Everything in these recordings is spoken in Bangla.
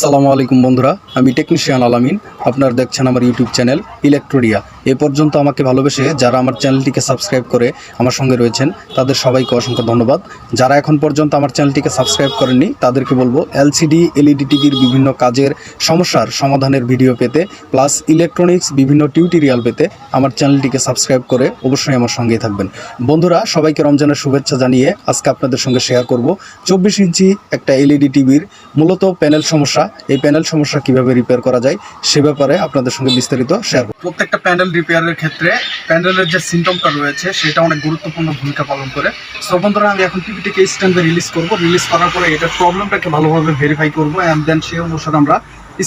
আসসালামু আলাইকুম বন্ধুরা, আমি টেকনিশিয়ান আলামিন। আপনারা দেখছেন আমার ইউটিউব চ্যানেল ইলেকট্রোডিয়া। এ পর্যন্ত আমাকে ভালোবেসে যারা আমার চ্যানেলটিকে সাবস্ক্রাইব করে আমার সঙ্গে রয়েছেন তাদের সবাইকে অসংখ্য ধন্যবাদ। যারা এখন পর্যন্ত আমার চ্যানেলটিকে সাবস্ক্রাইব করেননি তাদেরকে বলবো এলসিডি এলইডি টিভির বিভিন্ন কাজের সমস্যার সমাধানের ভিডিও পেতে প্লাস ইলেকট্রনিক্স বিভিন্ন টিউটোরিয়াল পেতে আমার চ্যানেলটিকে সাবস্ক্রাইব করে অবশ্যই আমার সঙ্গেই থাকবেন। বন্ধুরা, সবাইকে রমজানের শুভেচ্ছা জানিয়ে আজকে আপনাদের সঙ্গে শেয়ার করব 24 ইঞ্চি একটা এলইডি টিভির মূলত প্যানেল সমস্যা। এই প্যানেল সমস্যা কিভাবে রিপেয়ার করা যায় সে ব্যাপারে আপনাদের সঙ্গে বিস্তারিত শেয়ার করব। প্রত্যেকটা প্যানেল রিপেয়ারের ক্ষেত্রে প্যানেলের যে সিমটমটা রয়েছে সেটা অনেক গুরুত্বপূর্ণ ভূমিকা পালন করে। সো বন্ধুরা, আমি এখন টিভিটিকে স্ট্যান্ডে রিলিজ করব। রিলিজ করার পরে এটার প্রবলেমটাকে ভালোভাবে ভেরিফাই করব অ্যান্ড দেন সেই অনুসারে আমরা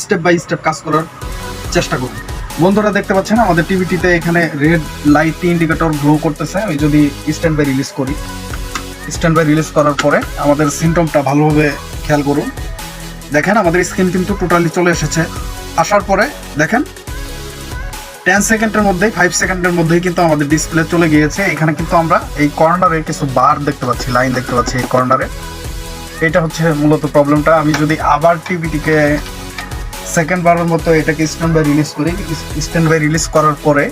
স্টেপ বাই স্টেপ কাজ করার চেষ্টা করব। বন্ধুরা, দেখতে পাচ্ছেন আমাদের টিভিটিতে এখানে রেড লাইট ইন্ডিকেটর গ্লো করতেছে। আমি যদি স্ট্যান্ড বাই রিলিজ করি, স্ট্যান্ড বাই রিলিজ করার পরে আমাদের সিমটমটা ভালোভাবে খেয়াল করুন। দেখেন আমাদের স্ক্রিন কিন্তু টোটালি চলে এসেছে। আসার পরে দেখেন 10 সেকেন্ডের মধ্যেই 5 সেকেন্ডের মধ্যেই কিন্তু আমাদের ডিসপ্লে চলে গিয়েছে। এখানে কিন্তু আমরা এই কর্নারে কিছু বার দেখতে পাচ্ছি, লাইন দেখতে পাচ্ছি এই কর্নারে। এটা হচ্ছে মূলত প্রবলেমটা। আমি যদি আবার টিভিটিকে সেকেন্ড বারের মতো এটাকে স্ট্যান্ড বাই রিলিজ করি, স্ট্যান্ড বাই রিলিজ করার পরে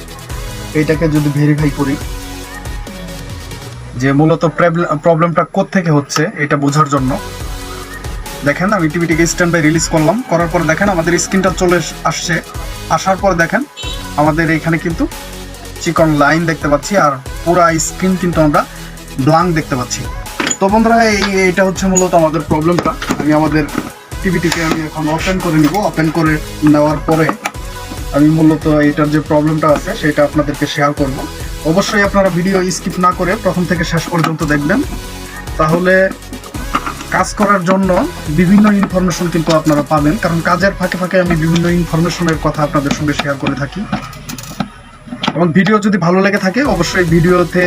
এটাকে যদি ভেরিফাই করি যে মূলত প্রবলেমটা কোত্থেকে হচ্ছে এটা বোঝার জন্য, দেখেন আমি টিভিটিকে স্ট্যান্ড বাই রিলিজ করলাম। করার পর দেখেন আমাদের স্ক্রিনটা চলে আসছে। আসার পর দেখেন আমাদের এখানে কিন্তু চিকন লাইন দেখতে পাচ্ছি আর পুরা স্ক্রিন কিন্তু আমরা ব্ল্যাঙ্ক দেখতে পাচ্ছি। তো বন্ধুরা, এইটা হচ্ছে মূলত আমাদের প্রবলেমটা। আমি আমাদের টিভিটিকে এখন ওপেন করে নিব। ওপেন করে নেওয়ার পরে আমি মূলত এটার যে প্রবলেমটা আছে সেটা আপনাদেরকে শেয়ার করব। অবশ্যই আপনারা ভিডিও স্কিপ না করে প্রথম থেকে শেষ পর্যন্ত দেখবেন, তাহলে কাজ করার জন্য বিভিন্ন ইনফরমেশন কিন্তু আপনারা পাবেন। কারণ কাজের ফাঁকে ফাঁকে আমি বিভিন্ন ইনফরমেশনের কথা আপনাদের সঙ্গে শেয়ার করে থাকি। এবং ভিডিও যদি ভালো লেগে থাকে অবশ্যই ভিডিওতে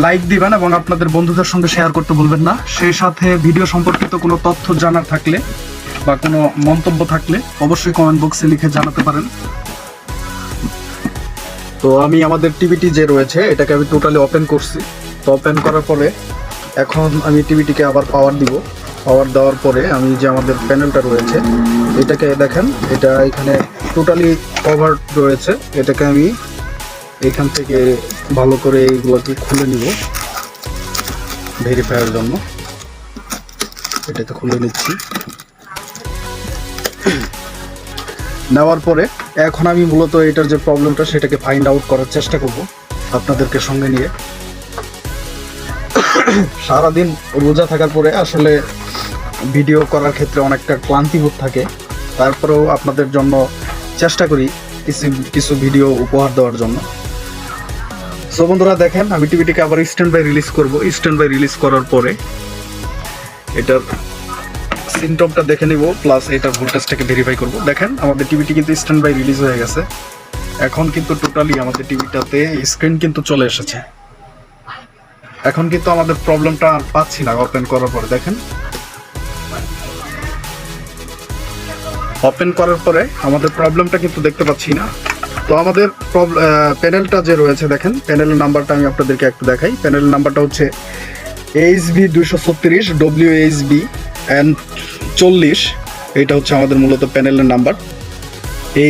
লাইক দিবেন এবং আপনাদের বন্ধুদের সঙ্গে শেয়ার করতে ভুলবেন না। সেই সাথে ভিডিও সম্পর্কিত কোনো তথ্য জানার থাকলে বা কোনো মন্তব্য থাকলে অবশ্যই কমেন্ট বক্সে লিখে জানাতে পারেন। তো আমি আমাদের টিভিটি যে রয়েছে এটাকে আমি টোটালি ওপেন করছি। তো ওপেন করার পরে এখন আমি টিভিটিকে আবার পাওয়ার দিব। পাওয়ার দেওয়ার পরে আমি যে আমাদের প্যানেলটা রয়েছে এটাকে দেখেন, এটা এখানে টোটালি কভার রয়েছে। এটাকে আমি এখান থেকে ভালো করে এইগুলোকে খুলে নিব ভেরিফাইয়ের জন্য। এটাকে খুলে নিচ্ছি। নেওয়ার পরে এখন আমি মূলত এটার যে প্রবলেমটা সেটাকে ফাইন্ড আউট করার চেষ্টা করব আপনাদেরকে সঙ্গে নিয়ে। সারাদিন রোজা থাকার পরে আসলে ভিডিও করার ক্ষেত্রে অনেকটা ক্লান্তিবোধ থাকে, তারপরেও আপনাদের জন্য চেষ্টা করি কিছু ভিডিও উপহার দেওয়ার জন্য। সো বন্ধুরা, দেখেন আমি টিভিটিকে আবার স্ট্যান্ড বাই রিলিজ করব। স্ট্যান্ড বাই রিলিজ করার পরে এটার সিমটমটা দেখে নিব প্লাস এটার ভোল্টেজটাকে ভেরিফাই করব। দেখেন আমাদের টিভিটি কিন্তু স্ট্যান্ড বাই রিলিজ হয়ে গেছে। এখন কিন্তু টোটালি আমাদের টিভিটাতে স্ক্রিন কিন্তু চলে এসেছে। এখন কিন্তু আমাদের প্রবলেমটা আর পাচ্ছি না। ওপেন করার পরে দেখেন, ওপেন করার পরে আমাদের প্রবলেমটা কিন্তু দেখতে পাচ্ছি না। তো আমাদের প্যানেলটা যে রয়েছে দেখেন, প্যানেলের নাম্বারটা আমি আপনাদেরকে একটু দেখাই। প্যানেলের নাম্বারটা হচ্ছে HB 236 WHB and 40। এটা হচ্ছে আমাদের মূলত প্যানেলের নাম্বার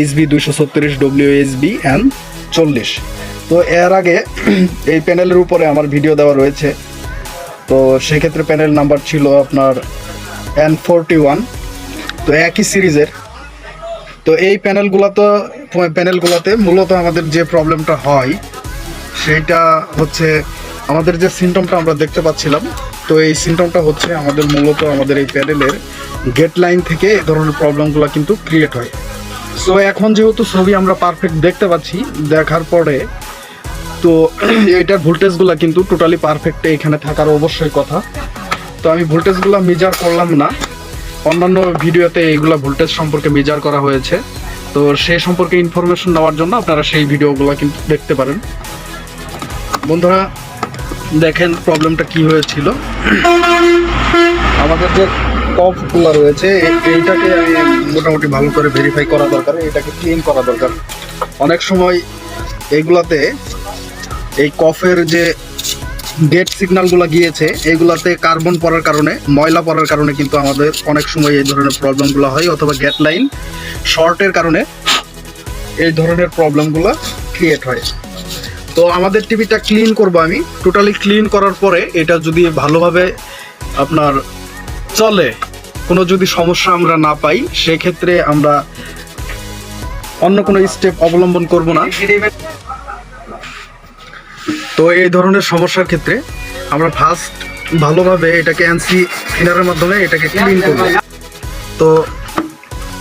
HB 236 WHB and 40। তো এর আগে এই প্যানেলের উপরে আমার ভিডিও দেওয়া রয়েছে। তো সেক্ষেত্রে প্যানেল নাম্বার ছিল আপনার N41। তো একই সিরিজের। তো এই প্যানেলগুলোতে মূলত আমাদের যে প্রবলেমটা হয় সেইটা হচ্ছে আমাদের যে সিমটমটা আমরা দেখতে পাচ্ছিলাম। তো এই সিমটমটা হচ্ছে আমাদের মূলত আমাদের এই প্যানেলের গেট লাইন থেকে এই ধরনের প্রবলেমগুলো কিন্তু ক্রিয়েট হয়। সো এখন যেহেতু ছবি আমরা পারফেক্ট দেখতে পাচ্ছি, দেখার পরে তো এইটার ভোল্টেজগুলো কিন্তু টোটালি পারফেক্ট এখানে থাকার অবশ্যই কথা। তো আমি ভোল্টেজগুলো মেজার করলাম না, অন্যান্য ভিডিওতে এইগুলো ভোল্টেজ সম্পর্কে মেজার করা হয়েছে। তো সেই সম্পর্কে ইনফরমেশন নেওয়ার জন্য আপনারা সেই ভিডিওগুলো কিন্তু দেখতে পারেন। বন্ধুরা, দেখেন প্রবলেমটা কি হয়েছিল। আমাদের যে কফগুলো রয়েছে এইটাকে মোটামুটি ভালো করে ভেরিফাই করা দরকার, এটাকে ক্লিন করা দরকার। অনেক সময় এইগুলাতে এই কফের যে গেট সিগন্যালগুলো গিয়েছে, এইগুলাতে কার্বন পড়ার কারণে, ময়লা পড়ার কারণে কিন্তু আমাদের অনেক সময় এই ধরনের প্রবলেমগুলো হয়, অথবা গেট লাইন শর্টের কারণে এই ধরনের প্রবলেমগুলো ক্রিয়েট হয়। তো আমাদের টিভিটা ক্লিন করব আমি। টোটালি ক্লিন করার পরে এটা যদি ভালোভাবে আপনার চলে, কোনো যদি সমস্যা আমরা না পাই, সেক্ষেত্রে আমরা অন্য কোনো স্টেপ অবলম্বন করব না। তো এই ধরনের সমস্যার ক্ষেত্রে আমরা ফার্স্ট ভালোভাবে এটাকে এনসি ক্লিনারের মাধ্যমে এটাকে ক্লিন করব। তো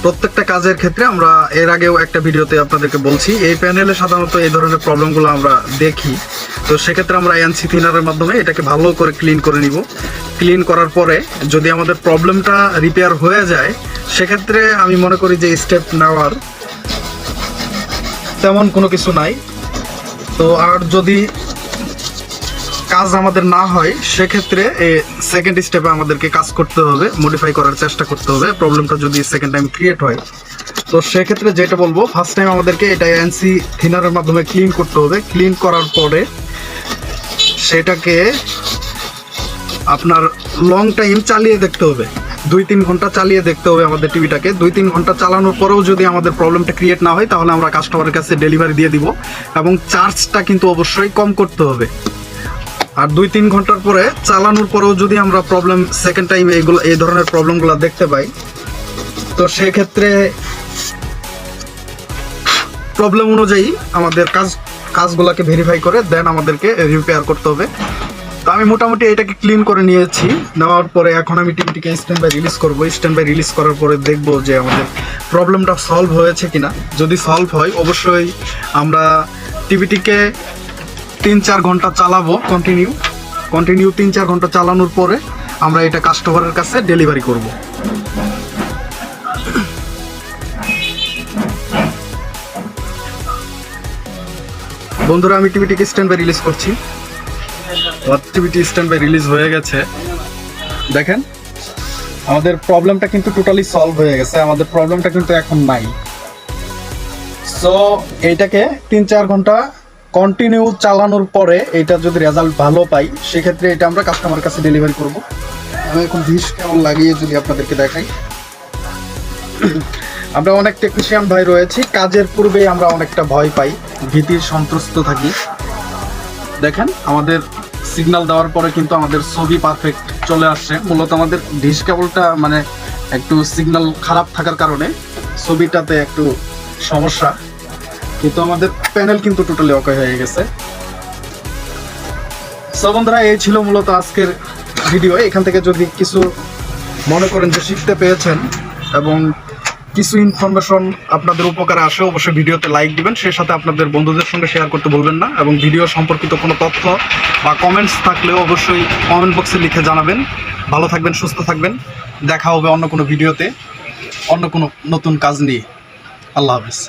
প্রত্যেকটা কাজের ক্ষেত্রে আমরা এর আগেও একটা ভিডিওতে আপনাদেরকে বলছি, এই প্যানেলে সাধারণত এই ধরনের প্রবলেমগুলো আমরা দেখি। তো সেক্ষেত্রে আমরা এনসি ক্লিনারের মাধ্যমে এটাকে ভালো করে ক্লিন করে নিব। ক্লিন করার পরে যদি আমাদের প্রবলেমটা রিপেয়ার হয়ে যায়, সেক্ষেত্রে আমি মনে করি যে স্টেপ নেওয়ার তেমন কোনো কিছু নাই। তো আর যদি কাজ আমাদের না হয়, সেক্ষেত্রে সেকেন্ড স্টেপে আমাদেরকে কাজ করতে হবে, মডিফাই করার চেষ্টা করতে হবে। প্রবলেমটা যদি সেকেন্ড টাইম ক্রিয়েট হয়, তো সেক্ষেত্রে যেটা বলবো, ফার্স্ট টাইম আমাদেরকে এটা এনসি থিনারের মাধ্যমে ক্লিন করতে হবে। ক্লিন করার পরে সেটাকে আপনার লং টাইম চালিয়ে দেখতে হবে, 2-3 ঘন্টা চালিয়ে দেখতে হবে আমাদের টিভিটাকে। 2-3 ঘন্টা চালানোর পরেও যদি আমাদের প্রবলেমটা ক্রিয়েট না হয়, তাহলে আমরা কাস্টমারের কাছে ডেলিভারি দিয়ে দিব, এবং চার্জটা কিন্তু অবশ্যই কম করতে হবে। আর 2-3 ঘন্টার পরে চালানোর পরেও যদি আমরা প্রবলেম সেকেন্ড টাইম এই ধরনের প্রবলেমগুলো দেখতে পাই, তো সেক্ষেত্রে প্রবলেম অনুযায়ী আমাদের কাজগুলোকে ভেরিফাই করে দেন আমাদেরকে রিপেয়ার করতে হবে। তো আমি মোটামুটি এটাকে ক্লিন করে নিয়েছি। নেওয়ার পরে এখন আমি টিভিটিকে স্ট্যান্ড বাই রিলিজ করবো। স্ট্যান্ড বাই রিলিজ করার পরে দেখবো যে আমাদের প্রবলেমটা সলভ হয়েছে কিনা। যদি সলভ হয়, অবশ্যই আমরা টিভিটিকে 3-4 ঘন্টা চালাবো কন্টিনিউ 3-4 ঘন্টা চালানোর পরে আমরা এটা কাস্টমারের কাছে ডেলিভারি করব। বন্ধুরা, আমি টিভিটিকে স্ট্যান্ড বাই রিলিজ করছি। টিভিটি স্ট্যান্ড বাই রিলিজ হয়ে গেছে। দেখেন, আমাদের প্রবলেমটা কিন্তু টোটালি সলভ হয়ে গেছে। আমাদের প্রবলেমটা কিন্তু এখন নাই। সো এইটাকে 3-4 ঘন্টা কন্টিনিউ চালানোর পরে এটা যদি রেজাল্ট ভালো পাই, সেক্ষেত্রে এটা আমরা কাস্টমারের কাছে ডেলিভারি করব। আমি এখন ডিশ কেমন লাগিয়ে যদি আপনাদেরকে দেখাই, আমরা অনেক টেকনিশিয়ান ভাই রয়েছি, কাজের পূর্বেই আমরা অনেকটা ভয় পাই, ভীতির সন্ত্রস্ত থাকি। দেখেন, আমাদের সিগন্যাল দেওয়ার পরে কিন্তু আমাদের ছবি পারফেক্ট চলে আসছে। মূলত আমাদের ডিশ কেবলটা মানে একটু সিগন্যাল খারাপ থাকার কারণে ছবিটাতে একটু সমস্যা, কিন্তু আমাদের প্যানেল কিন্তু টোটালি ওকে হয়ে গেছে। সো বন্ধুরা, এই ছিল মূলত আজকের ভিডিও। এখান থেকে যদি কিছু মনে করেন যে শিখতে পেয়েছেন এবং কিছু ইনফরমেশন আপনাদের উপকারে আসে, অবশ্যই ভিডিওতে লাইক দিবেন। সেই সাথে আপনাদের বন্ধুদের সঙ্গে শেয়ার করতে ভুলবেন না, এবং ভিডিও সম্পর্কিত কোনো তথ্য বা কমেন্টস থাকলেও অবশ্যই কমেন্ট বক্সে লিখে জানাবেন। ভালো থাকবেন, সুস্থ থাকবেন। দেখা হবে অন্য কোনো ভিডিওতে, অন্য কোনো নতুন কাজ নিয়ে। আল্লাহ হাফেজ।